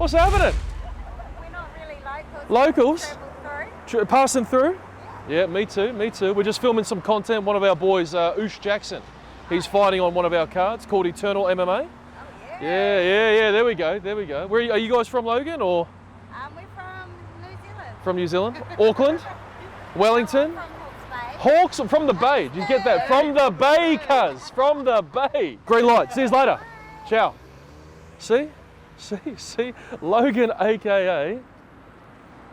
What's happening? We're not really locals. Locals? Passing through? Yeah, me too, me too. We're just filming some content. One of our boys, Oosh Jackson, he's fighting on one of our cards called Eternal MMA. Oh, Yeah, there we go, there we go. Where are you guys from, Logan, or? We're from New Zealand. From New Zealand? Auckland? Wellington? From Hawke's Bay. Hawks, from the Bay. Did you get that? From the Bay, cuz. From the Bay. Green light. See you later. Ciao. See? Logan, aka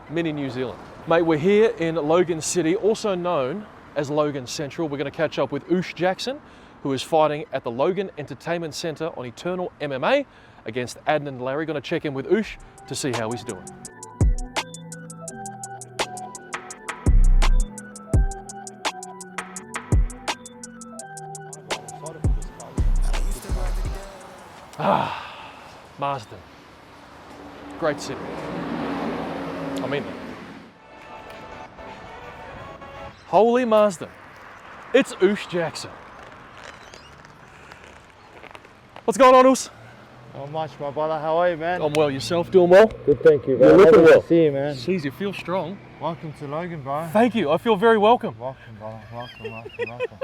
Mini New Zealand. Mate, we're here in Logan City, also known as Logan Central. We're going to catch up with Oosh Jackson, who is fighting at the Logan Entertainment Centre on Eternal MMA against Adnan and Larry. Going to check in with Oosh to see how he's doing. Marsden. Great city. I mean that. Holy Marsden. It's Oosh Jackson. What's going on, Oos? Not much, my brother. How are you, man? I'm well. Yourself? Doing well? Good, thank you, bro. You're looking well. To see you, man. Jeez, you feel strong. Welcome to Logan, bro. Thank you. I feel very welcome. Welcome, brother. Welcome.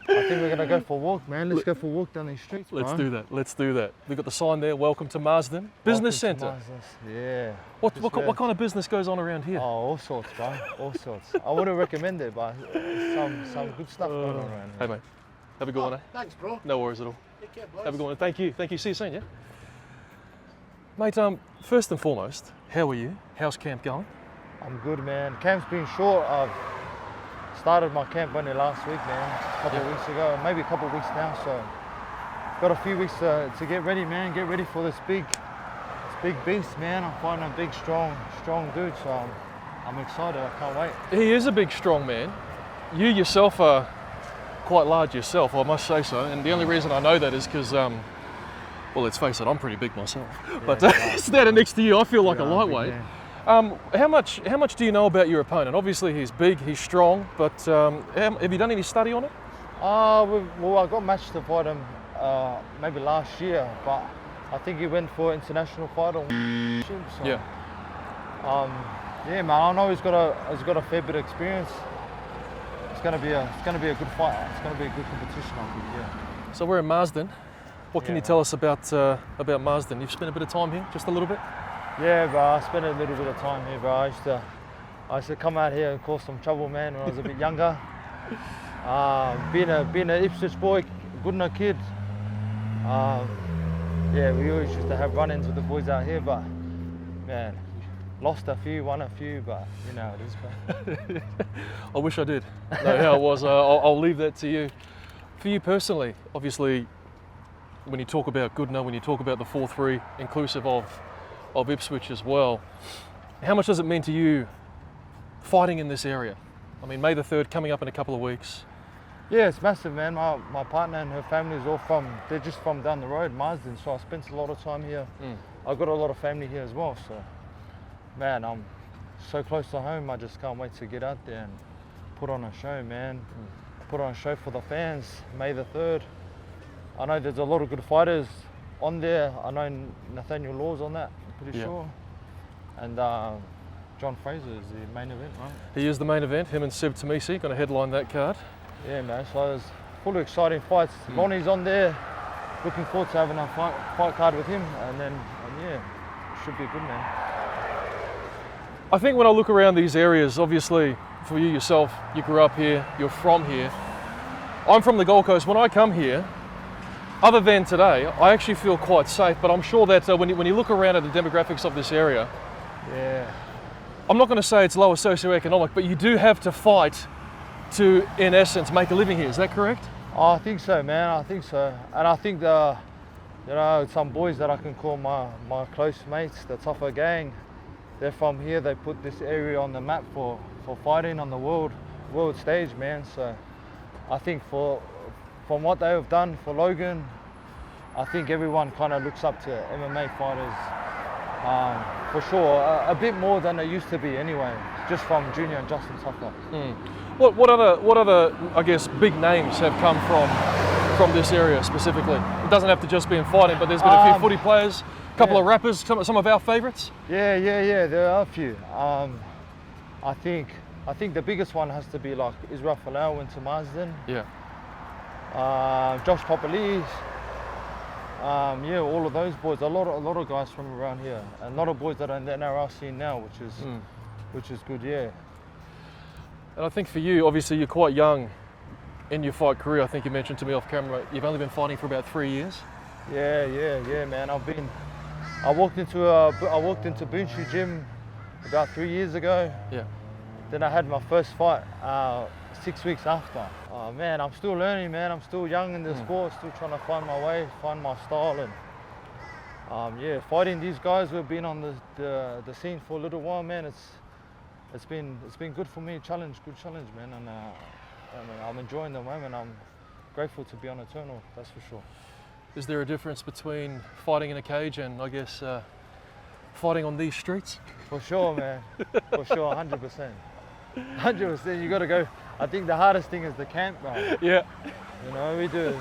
I think we're gonna go for a walk, man. Let's go for a walk down these streets, bro. Let's do that. We've got the sign there. Welcome to Marsden Business Centre. Yeah. What kind of business goes on around here? Oh, all sorts, bro. All sorts. I wouldn't recommend it, but some good stuff going on around Hey, here. mate. Have a good one, eh? Thanks, bro. No worries at all. Take care, boys. Have a good one. Thank you. See you soon, yeah? Mate, first and foremost, how are you? How's camp going? I'm good, man. Camp's been short. I've started my camp only last week, man. A couple of weeks ago, maybe a couple of weeks now. So got a few weeks to get ready, man. Get ready for this big beast, man. I'm fighting a big, strong dude. So I'm excited. I can't wait. He is a big, strong man. You yourself are quite large yourself, I must say so. And the only reason I know that is because, well, let's face it, I'm pretty big myself. Yeah, But standing next to you, I feel like a lightweight. Man. How much do you know about your opponent? Obviously, he's big, he's strong, but have you done any study on it? Well, I got matched to fight him maybe last year, but I think he went for international fight on. So, Yeah. Yeah, man. I know he's got a fair bit of experience. It's gonna be a good fight. It's gonna be a good competition, I think. Yeah. So we're in Marsden. What can you tell us about Marsden? You've spent a bit of time here, just a little bit. Yeah, bro. I spent a little bit of time here, bro. I used to come out here and cause some trouble, man, when I was a bit younger. Being an Ipswich boy, good enough kid. Yeah, we always used to have run-ins with the boys out here, but man, lost a few, won a few, but you know how it is, bro. I wish I did know how it was. I'll leave that to you. For you personally, obviously, when you talk about Goodna, when you talk about the 4-3, inclusive of Ipswich as well, how much does it mean to you fighting in this area? I mean, May the 3rd coming up in a couple of weeks. Yeah, it's massive, man. My partner and her family is all they're just from down the road, Marsden, so I spent a lot of time here. I've got a lot of family here as well, so man, I'm so close to home. I just can't wait to get out there and put on a show, man. Put on a show for the fans, May the 3rd. I know there's a lot of good fighters on there. I know Nathaniel Law's on that, I'm pretty sure. And John Fraser is the main event, right? He is the main event. Him and Seb Tamisi going to headline that card. Yeah, man. So there's full of exciting fights. Lonnie's on there. Looking forward to having a fight card with him, and yeah, should be good, man. I think when I look around these areas, obviously for you yourself, you grew up here, you're from here. I'm from the Gold Coast. When I come here, other than today, I actually feel quite safe, but I'm sure that when you look around at the demographics of this area, yeah, I'm not going to say it's lower socioeconomic, but you do have to fight to, in essence, make a living here. Is that correct? Oh, I think so, man. I think so. And I think some boys that I can call my close mates, the tougher gang, they're from here. They put this area on the map for fighting on the world stage, man. So I think from what they have done for Logan, I think everyone kind of looks up to MMA fighters, for sure, a bit more than they used to be anyway, just from Junior and Justin Tucker. What other, I guess, big names have come from this area specifically? It doesn't have to just be in fighting, but there's been a few footy players Couple of rappers, some of our favourites. Yeah. There are a few. I think the biggest one has to be like Israel Folau went to Marsden. Yeah. Josh Popoli. Yeah, all of those boys. A lot of guys from around here, and a lot of boys that are in the NRL scene now, which is good. Yeah. And I think for you, obviously, you're quite young in your fight career. I think you mentioned to me off camera, you've only been fighting for about 3 years. Yeah, man. I walked into Boonshu Gym about 3 years ago. Yeah. Then I had my first fight 6 weeks after. Oh man, I'm still learning, man. I'm still young in the sport, still trying to find my way, find my style, and yeah, fighting these guys who've been on the scene for a little while, man. It's been good for me. Good challenge, man, and I'm enjoying the moment. I'm grateful to be on Eternal, that's for sure. Is there a difference between fighting in a cage and, I guess, fighting on these streets? For sure, man. For sure, 100%. 100%. You got to go. I think the hardest thing is the camp, bro. Yeah. You know, we do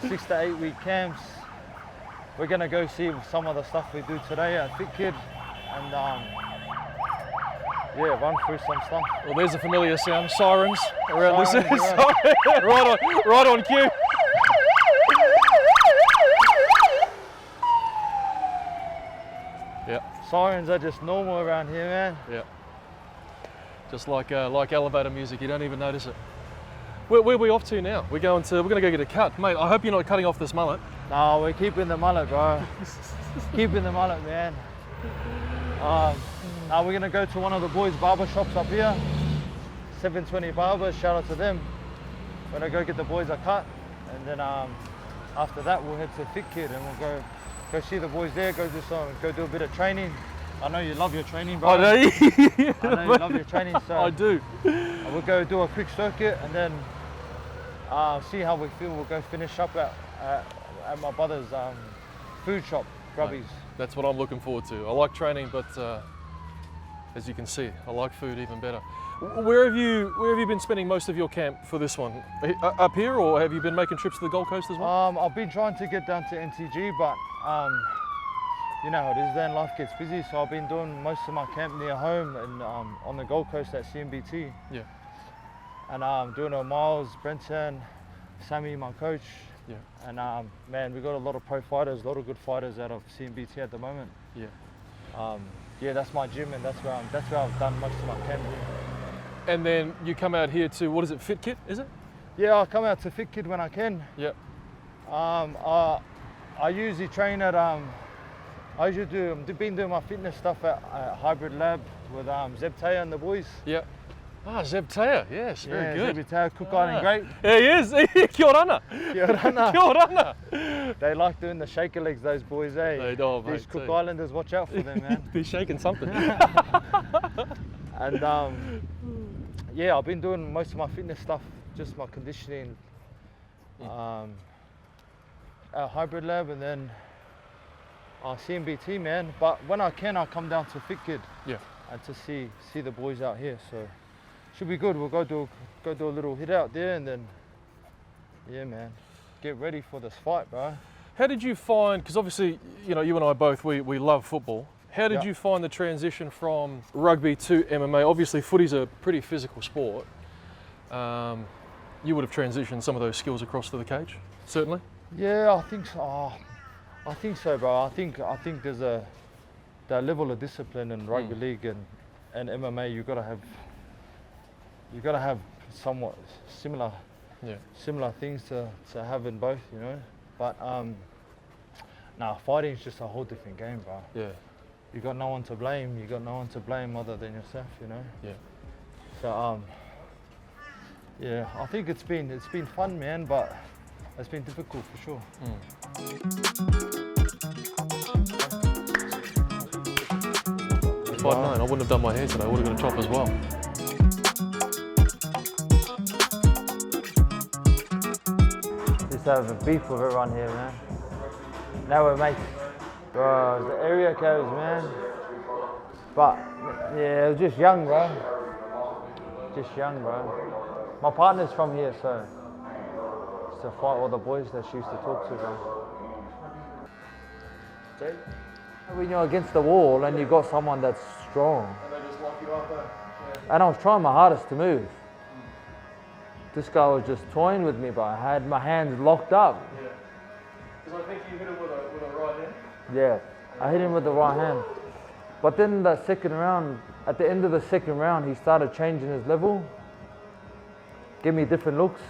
6 to 8 week camps. We're gonna go see some of the stuff we do today at Fit Kid, and yeah, run through some stuff. Well, there's a familiar sound. Sirens around this. Sirens, right on cue. Yeah. Sirens are just normal around here, man. Yeah. Just like elevator music, you don't even notice it. Where are we off to now? We're going to go get a cut, mate. I hope you're not cutting off this mullet. No, we're keeping the mullet, bro. Keeping the mullet, man. Now we're gonna go to one of the boys' barber shops up here. 720 Barbers. Shout out to them. We're gonna go get the boys a cut, and then after that we'll head to Fit Kid and we'll go see the boys there. Go do a bit of training. I know you love your training, bro. I know. I know you love your training, so I do. We'll go do a quick circuit and then see how we feel. We'll go finish up at my brother's food shop, Grubbies. That's what I'm looking forward to. I like training, but as you can see, I like food even better. Where have you been spending most of your camp for this one? Up here, or have you been making trips to the Gold Coast as well? I've been trying to get down to NTG, but you know how it is then, life gets busy, so I've been doing most of my camp near home and on the Gold Coast at CMBT. Yeah. And I'm doing a Miles, Brenton, Sammy, my coach. Yeah. And man, we got a lot of pro fighters, a lot of good fighters out of CMBT at the moment. Yeah. Yeah, that's my gym, and that's where I've done most of my camp. And then you come out here to, what is it, Fit Kit, is it? Yeah, I come out to Fit Kid when I can. Yeah. I usually train at I've been doing my fitness stuff at Hybrid Lab with Zeb Taya and the boys. Yeah. Ah, Zeb Taya, yes, very good. Zeb Taya, Cook Island great. Yeah, he is. Kia ora. Kia ora. Kia ora. They like doing the shaker legs, those boys, eh? They do, mate. These Cook Islanders, watch out for them, man. They're shaking something. And yeah, I've been doing most of my fitness stuff, just my conditioning at Hybrid Lab, and then CMBT, man. But when I can, I come down to Fit Kid. Yeah. And to see the boys out here, so should be good. We'll go do a little hit out there, and then yeah, man, get ready for this fight, bro. How did you find? Because obviously, you know, you and I both we love football. How did you find the transition from rugby to MMA? Obviously, footy's a pretty physical sport. You would have transitioned some of those skills across to the cage, certainly. Yeah, I think so. I think so, bro. I think there's that level of discipline in rugby league and MMA. You gotta have somewhat similar things to have in both, you know. But fighting is just a whole different game, bro. Yeah. You got no one to blame. You got no one to blame other than yourself, you know. Yeah. So yeah, I think it's been fun, man, but it's been difficult for sure. 5'9", I wouldn't have done my hair today. I would have got a chop as well. Just have a beef with everyone here, man. Now we're mates. Bro, the area codes, man. But yeah, it was just young, bro. Just young, bro. My partner's from here, so just to fight all the boys that she used to talk to, bro. When you're against the wall and you've got someone that's strong. And they just lock you up, And I was trying my hardest to move. This guy was just toying with me, but I had my hands locked up. Yeah. Because I think you hit him with a right hand. Yeah, I hit him with the right hand. But then the second round, at the end of the second round, he started changing his level. Give me different looks.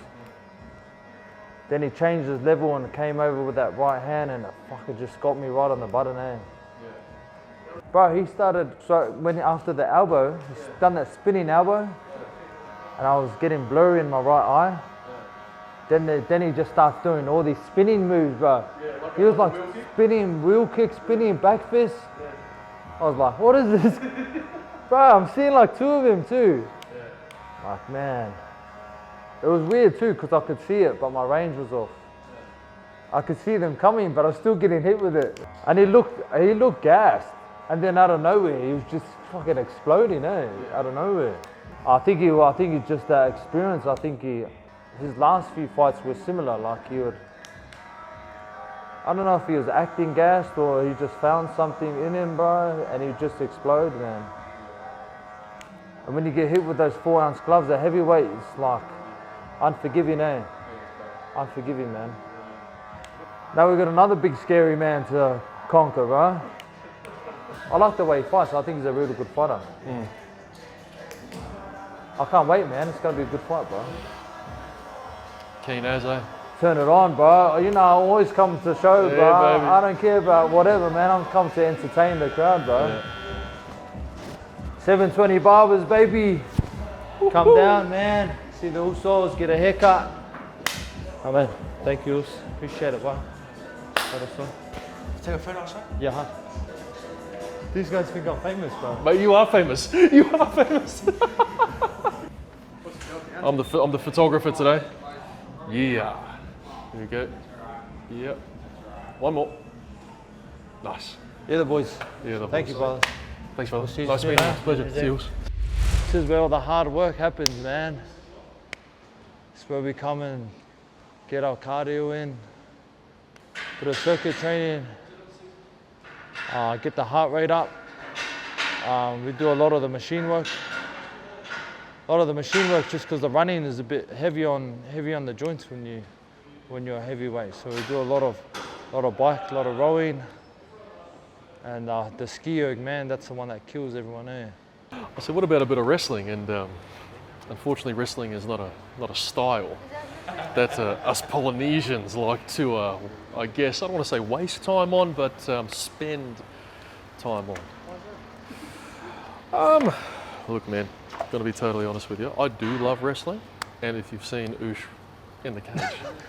Then he changed his level and came over with that right hand and it fucking just got me right on the button, eh? Yeah. Bro, he started, so when after the elbow, he's done that spinning elbow and I was getting blurry in my right eye. Then he just starts doing all these spinning moves, bro. Yeah, He was like spinning wheel kick, spinning back fist. Yeah. I was like, what is this? Bro, I'm seeing like two of him too. Yeah. Like, man. It was weird too because I could see it, but my range was off. I could see them coming, but I was still getting hit with it. And he looked gassed. And then out of nowhere, he was just fucking exploding, eh? Out of nowhere. I think it's just that experience. I think his last few fights were similar. Like I don't know if he was acting gassed or he just found something in him, bro, and he just exploded, man. And when you get hit with those 4-ounce gloves, a heavyweight, it's like unforgiving, eh? Unforgiving, man. Now we've got another big scary man to conquer, bro. I like the way he fights. I think he's a really good fighter. I can't wait, man. It's going to be a good fight, bro. Keen as, eh? Turn it on, bro. You know, I always come to show, Yeah, bro. baby. I don't care about whatever, man. I'm come to entertain the crowd, bro. Yeah. 720 barbers, baby. Come down, man. See the Usos, get a haircut. Oh, man. Thank you, Us. Appreciate it, bro. Take a photo outside? Yeah, huh? These guys think I'm famous, bro. Mate, you are famous. You are famous. I'm the photographer today. Yeah. Here we go. Yep. One more. Nice. Yeah, the boys. Yeah, the Thank boys. you, brother. Thanks, brother. see you Nice soon, meeting you. eh? Pleasure. Yeah. See you. This is where all the hard work happens, man. This is where we come and get our cardio in, bit of circuit training, get the heart rate up. We do a lot of the machine work. Just because the running is a bit heavy on the joints when you're a heavyweight. So we do a lot of bike, a lot of rowing, and the ski erg, man, that's the one that kills everyone there. I said, what about a bit of wrestling? And unfortunately, wrestling is not a style that us Polynesians like to, I guess, I don't want to say waste time on, but spend time on. Look, man, gonna be totally honest with you. I do love wrestling, and if you've seen Oosh in the cage,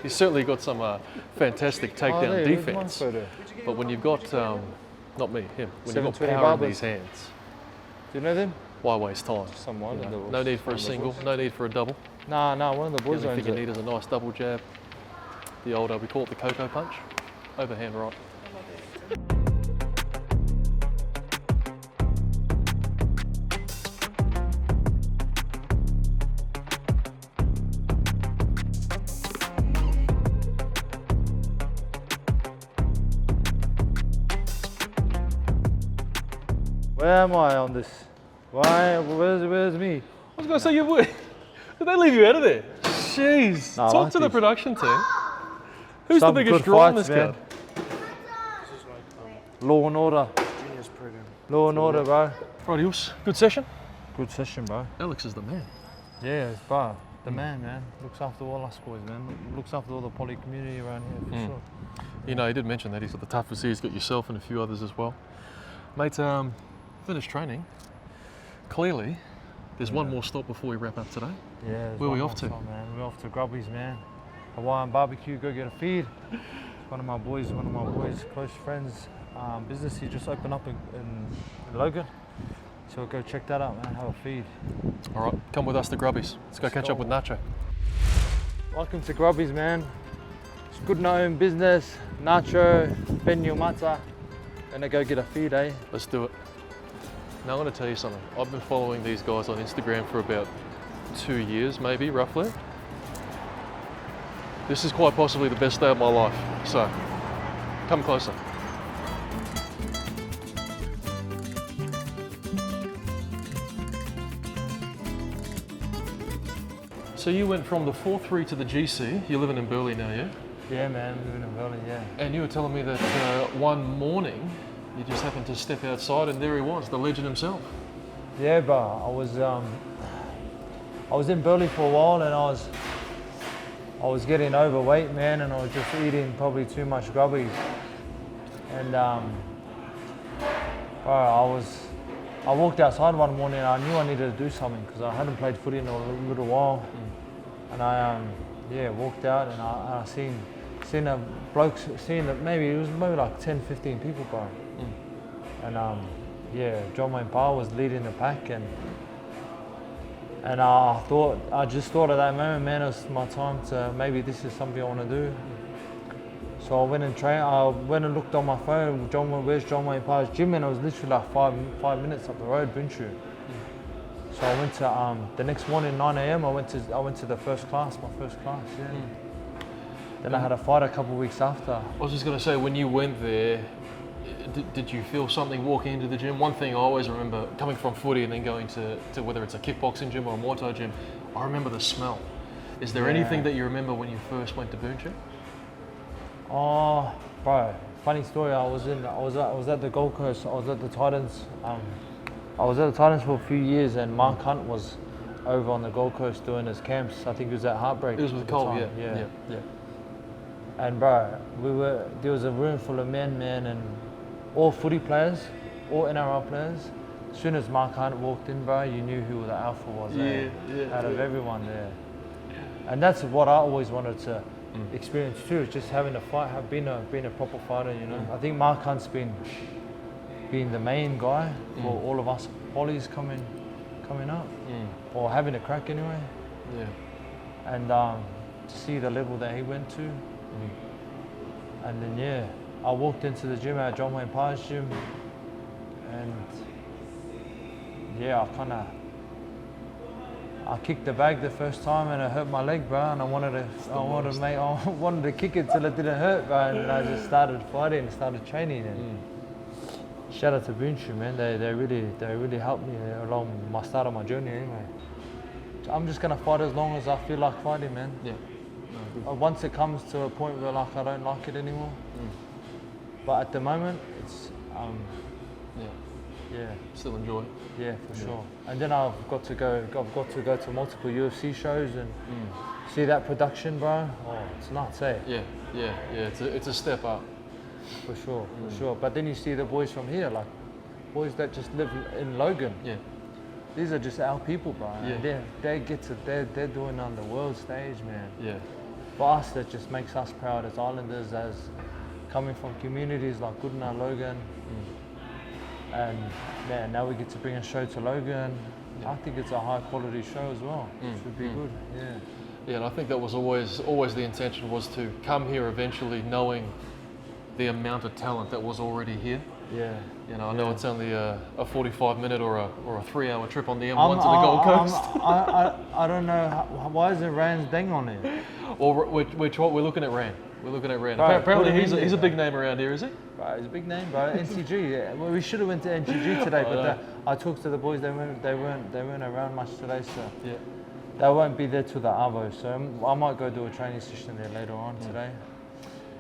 he's certainly got some fantastic takedown defense. But when you've got, not me, him, when you've got 720 power in barbers. these hands, Do you know them? why waste time? Someone. You know, no need for a single, no need for a double. Nah, one of the The boys only owns thing you it. need is a nice double jab. The old, we call it the cocoa punch. Overhand right. Where am I on this? Why? Where's me? I was going to say, you would. Did they leave you out of there? Jeez. No, I Talk like to the these. production team. Who's Some the biggest good draw in fights, this man. card? Law and order. Genius program. Law and order, bro. Righty-os. Good session. Good session, bro. Alex is the man. Yeah, it's bro. The man. Looks after all us boys, man. Looks after all the poly community around here, for sure. You know, he did mention that he's got the toughest here. He's got yourself and a few others as well. Mate, finished training. Clearly, there's one more stop before we wrap up today. Yeah. Where we off to? Man. We're off to Grubby's, man. Hawaiian barbecue, go get a feed. One of my boys, close friends, business, he just opened up in Logan. So we'll go check that out, man, have a feed. All right, come with us to Grubby's. Let's go catch up with Nacho. Welcome to Grubby's, man. It's good known business, Nacho, Benyo Mata. Gonna go get a feed, eh? Let's do it. Now I'm going to tell you something. I've been following these guys on Instagram for about 2 years, maybe, roughly. This is quite possibly the best day of my life. So, come closer. So you went from the 4-3 to the GC. You're living in Burleigh now, yeah? Yeah, man, living in Burleigh, yeah. And you were telling me that one morning you just happened to step outside and there he was, the legend himself. Yeah, bro. I was in Burleigh for a while, and I was getting overweight, man, and I was just eating probably too much grubby. And bro, I walked outside one morning and I knew I needed to do something because I hadn't played footy in a little while. And I walked out and I seen a bloke, maybe like 10, 15 people, bro. And John Wayne Parr was leading the pack, and I just thought at that moment, man, it was my time to, maybe this is something I want to do. So I went and trained. I went and looked on my phone. Where's John Wayne Parr's gym? And it was literally like 5 minutes up the road, Bunchu. So I went to the next morning, 9 a.m. I went to the first class, my first class. Yeah. Then I had a fight a couple of weeks after. I was just going to say, when you went there, did you feel something walking into the gym? One thing I always remember, coming from footy and then going to whether it's a kickboxing gym or a Muay Thai gym, I remember the smell. Is there anything that you remember when you first went to Bunchu? Oh, bro, funny story. I was at the Gold Coast. I was at the Titans. I was at the Titans for a few years, and Mark Hunt was over on the Gold Coast doing his camps. I think he was at Heartbreak. It was with Cole, yeah. And bro, there was a room full of men, and all footy players, all NRL players. As soon as Mark Hunt walked in, bro, you knew who the alpha was out of everyone there. And that's what I always wanted to experience too, is just having a fight, being a proper fighter, you know. I think Mark Hunt's been the main guy for all of us pollies coming up, or having a crack anyway. Yeah. And to see the level that he went to, and then I walked into the gym at John Wayne Parr's gym, and I kicked the bag the first time and it hurt my leg, bro, and I wanted to kick it till it didn't hurt, bro, and I just started fighting and started training. And shout out to Bunchu, man, they really helped me along my start of my journey anyway. I'm just gonna fight as long as I feel like fighting, man. Yeah. Once it comes to a point where like I don't like it anymore, but at the moment it's still enjoy it. Yeah, for sure. And then I've got to go to multiple UFC shows and see that production, bro. Oh, it's nuts, eh? Yeah. It's a step up. For sure. But then you see the boys from here, like boys that just live in Logan. Yeah. These are just our people, bro. Yeah. They're doing on the world stage, man. Yeah. For us, that just makes us proud as Islanders, as coming from communities like Goodna, Logan. And man, now we get to bring a show to Logan. I think it's a high quality show as well. It should be good. Yeah, and I think that was always the intention, was to come here eventually knowing the amount of talent that was already here. Yeah. You know, I know it's only a 45-minute or a 3-hour trip on the M1 to the Gold Coast. I don't know why isn't Rand's Deng on here? Well, we're looking at Rand. We're looking at Rand. Right, apparently he's a big name around here, is he? Right, he's a big name, bro. NCG. Yeah. Well, we should have went to NCG today, but I talked to the boys. They weren't around much today, so they won't be there till the Arvo. So I might go do a training session there later on today.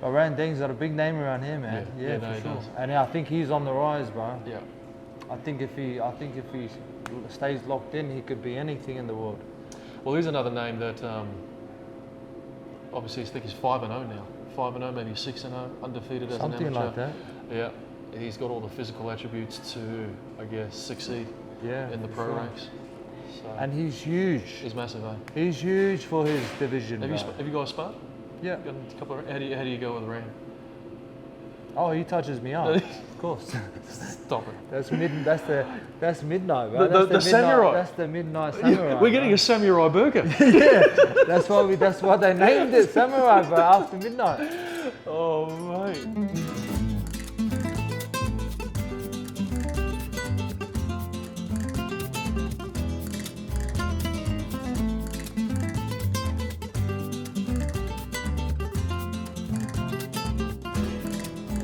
But Rand Deng's got a big name around here, man. Yeah, for sure. And I think he's on the rise, bro. Yeah. I think if he stays locked in, he could be anything in the world. Well, here's another name that obviously I think he's 5-0 now. 5-0, maybe 6-0, undefeated as an amateur. Something like that. Yeah. He's got all the physical attributes to, I guess, succeed in the pro ranks. So and he's huge. He's massive, eh? He's huge for his division. Have you guys sparred? Yeah. Got a couple of, how do you go with Rand? Oh, he touches me up. Of course. Stop it. That's midnight, bro. The samurai. That's the midnight samurai. We're getting a samurai burger. That's why they named it samurai, bro. After midnight. Oh, mate.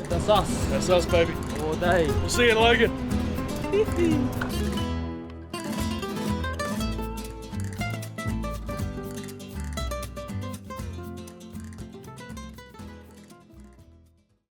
That's us. That's us, baby. All day. We'll see you in Logan.